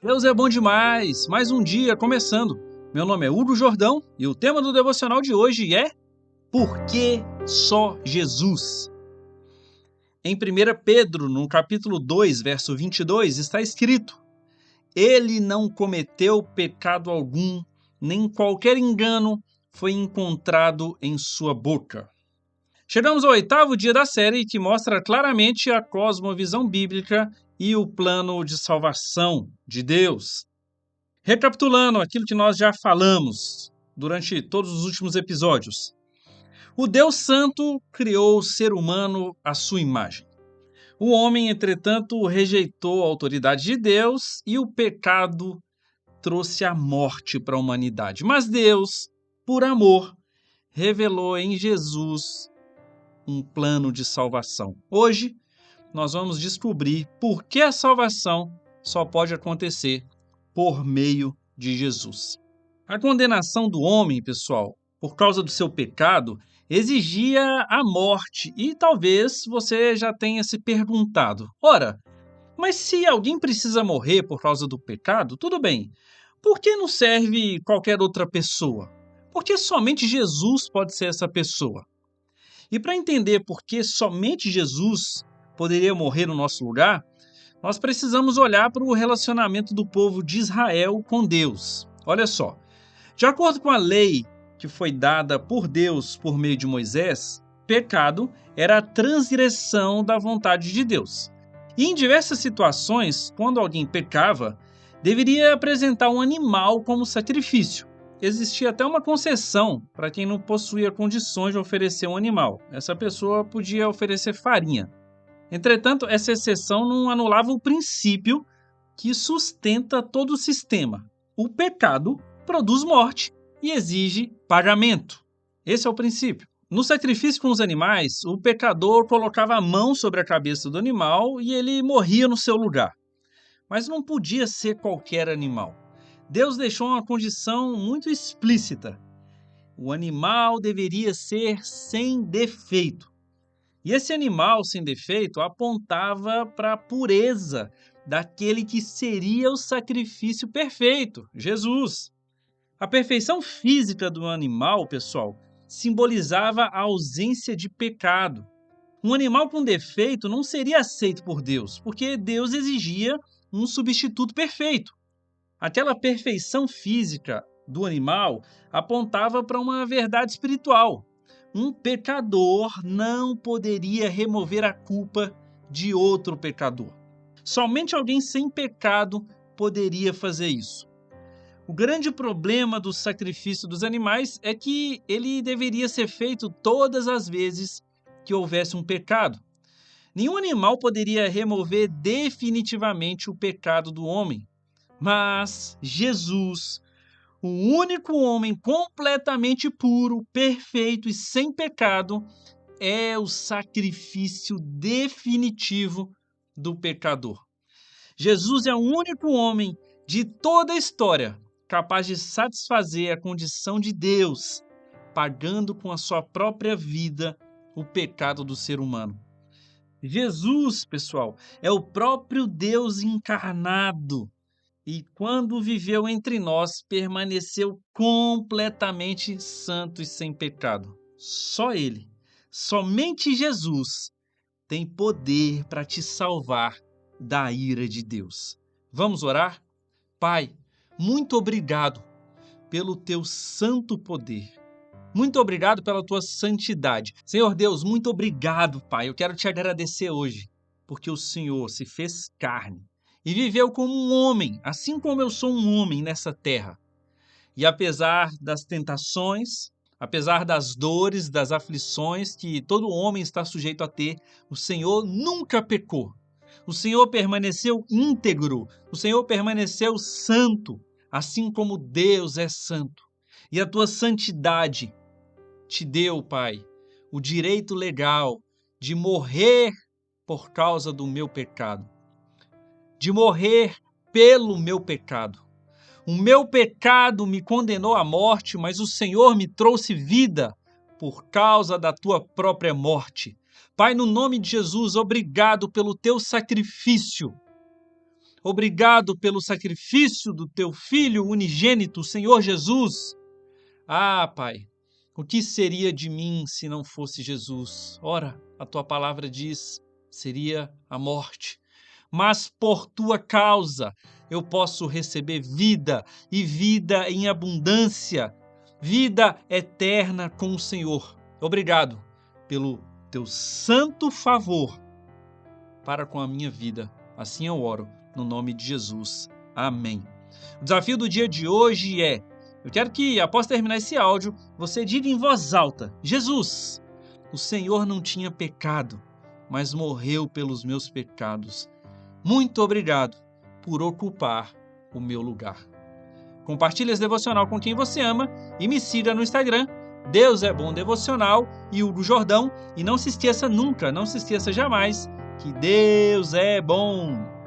Deus é bom demais! Mais um dia começando. Meu nome é Hugo Jordão e o tema do devocional de hoje é Por que só Jesus? Em 1 Pedro, no capítulo 2, verso 22, está escrito: Ele não cometeu pecado algum, nem qualquer engano foi encontrado em sua boca. Chegamos ao 8º dia da série que mostra claramente a cosmovisão bíblica e o plano de salvação de Deus. Recapitulando aquilo que nós já falamos durante todos os últimos episódios. O Deus Santo criou o ser humano à sua imagem. O homem, entretanto, rejeitou a autoridade de Deus e o pecado trouxe a morte para a humanidade. Mas Deus, por amor, revelou em Jesus um plano de salvação. Hoje, nós vamos descobrir por que a salvação só pode acontecer por meio de Jesus. A condenação do homem, pessoal, por causa do seu pecado, exigia a morte e talvez você já tenha se perguntado: ora, mas se alguém precisa morrer por causa do pecado, tudo bem. Por que não serve qualquer outra pessoa? Porque somente Jesus pode ser essa pessoa. E para entender por que somente Jesus poderia morrer no nosso lugar, nós precisamos olhar para o relacionamento do povo de Israel com Deus. Olha só, de acordo com a lei que foi dada por Deus por meio de Moisés, pecado era a transgressão da vontade de Deus. E em diversas situações, quando alguém pecava, deveria apresentar um animal como sacrifício. Existia até uma concessão para quem não possuía condições de oferecer um animal. Essa pessoa podia oferecer farinha. Entretanto, essa exceção não anulava o princípio que sustenta todo o sistema. O pecado produz morte e exige pagamento. Esse é o princípio. No sacrifício com os animais, o pecador colocava a mão sobre a cabeça do animal e ele morria no seu lugar. Mas não podia ser qualquer animal. Deus deixou uma condição muito explícita. O animal deveria ser sem defeito. E esse animal sem defeito apontava para a pureza daquele que seria o sacrifício perfeito, Jesus. A perfeição física do animal, pessoal, simbolizava a ausência de pecado. Um animal com defeito não seria aceito por Deus, porque Deus exigia um substituto perfeito. Aquela perfeição física do animal apontava para uma verdade espiritual. Um pecador não poderia remover a culpa de outro pecador. Somente alguém sem pecado poderia fazer isso. O grande problema do sacrifício dos animais é que ele deveria ser feito todas as vezes que houvesse um pecado. Nenhum animal poderia remover definitivamente o pecado do homem. Mas Jesus, o único homem completamente puro, perfeito e sem pecado, é o sacrifício definitivo do pecador. Jesus é o único homem de toda a história capaz de satisfazer a condição de Deus, pagando com a sua própria vida o pecado do ser humano. Jesus, pessoal, é o próprio Deus encarnado. E quando viveu entre nós, permaneceu completamente santo e sem pecado. Só Ele, somente Jesus, tem poder para te salvar da ira de Deus. Vamos orar? Pai, muito obrigado pelo teu santo poder. Muito obrigado pela tua santidade. Senhor Deus, muito obrigado, Pai. Eu quero te agradecer hoje, porque o Senhor se fez carne e viveu como um homem, assim como eu sou um homem nessa terra. E apesar das tentações, apesar das dores, das aflições que todo homem está sujeito a ter, o Senhor nunca pecou. O Senhor permaneceu íntegro, o Senhor permaneceu santo, assim como Deus é santo. E a tua santidade te deu, Pai, o direito legal de morrer por causa do meu pecado, de morrer pelo meu pecado. O meu pecado me condenou à morte, mas o Senhor me trouxe vida por causa da tua própria morte. Pai, no nome de Jesus, obrigado pelo teu sacrifício. Obrigado pelo sacrifício do teu Filho unigênito, Senhor Jesus. Ah, Pai, o que seria de mim se não fosse Jesus? Ora, a tua palavra diz, seria a morte. Mas por tua causa eu posso receber vida e vida em abundância, vida eterna com o Senhor. Obrigado pelo teu santo favor para com a minha vida. Assim eu oro, no nome de Jesus. Amém. O desafio do dia de hoje é: eu quero que, após terminar esse áudio, você diga em voz alta: Jesus, o Senhor não tinha pecado, mas morreu pelos meus pecados. Muito obrigado por ocupar o meu lugar. Compartilhe esse devocional com quem você ama e me siga no Instagram, Deus é Bom Devocional e Hugo Jordão. E não se esqueça nunca, não se esqueça jamais que Deus é bom.